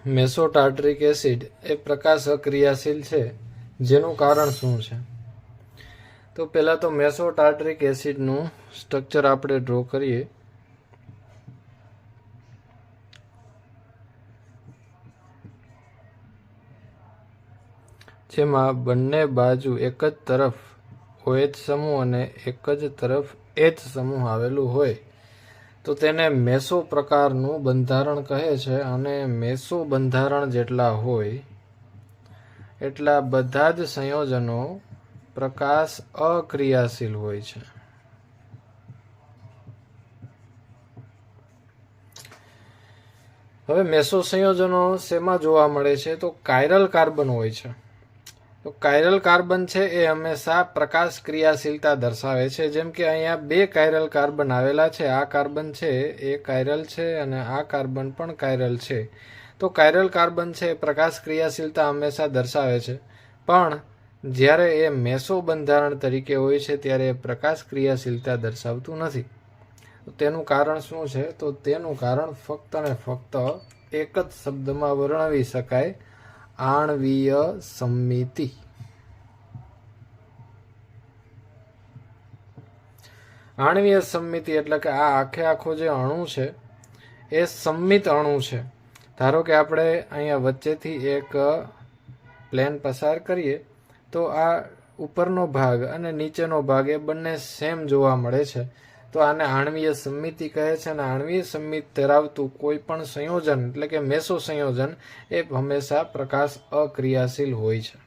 Meso tartaric acid એ પ્રકાશ અક્રિયાશીલ છે, જેનું કારણ શું છે? તો પહેલાં તો મેસો ટાર્ટરિક એસિડનું સ્ટ્રક્ચર આપણે ડ્રો કરીએ. જેમાં બંને બાજુ એક જ તરફ OH સમૂહ અને એક જ તરફ H સમૂહ આવેલું હોય તો તેને મેસો પ્રકારનું બંધારણ કહે છે. અને મેસો બંધારણ જેટલા હોય એટલા બધા જ સંયોજનો પ્રકાશ અક્રિયાશીલ હોય છે. હવે મેસો સંયોજનો શેમાં જોવા મળે છે? તો કાયરલ કાર્બન હોય છે. તો કાયરલ કાર્બન છે એ હંમેશા પ્રકાશ ક્રિયાશીલતા દર્શાવે છે. જેમ કે અહીંયા 2 કાયરલ કાર્બન આવેલા છે. આ કાર્બન છે એ કાયરલ છે અને આ કાર્બન પણ કાયરલ છે. તો કાયરલ કાર્બન છે એ પ્રકાશ ક્રિયાશીલતા હંમેશા દર્શાવે છે. પણ જ્યારે એ મેસો બંધારણ તરીકે હોય છે ત્યારે એ પ્રકાશ ક્રિયાશીલતા દર્શાવતું નથી. તેનું કારણ શું છે? તો તેનું કારણ ફક્ત ને ફક્ત એક જ શબ્દમાં વર્ણવી શકાય: આણ્વીય સમમિતિ. આણ્વીય સમમિતિ એટલે કે આ આખો જે અણુ છે એ સમમિત અણુ છે. ધારો કે આપણે અહીંયા વચ્ચેથી એક પ્લેન પસાર કરીએ તો આ ઉપરનો ભાગ અને નીચેનો ભાગ એ બંને સેમ જોવા મળે છે. તો આને આણ્વીય સમમિતિ કહે છે. અને આણ્વીય સમમિતિ ધરાવતું કોઈ પણ સંયોજન એટલે કે મેસો સંયોજન એ હંમેશા પ્રકાશ અક્રિયાશીલ હોય છે.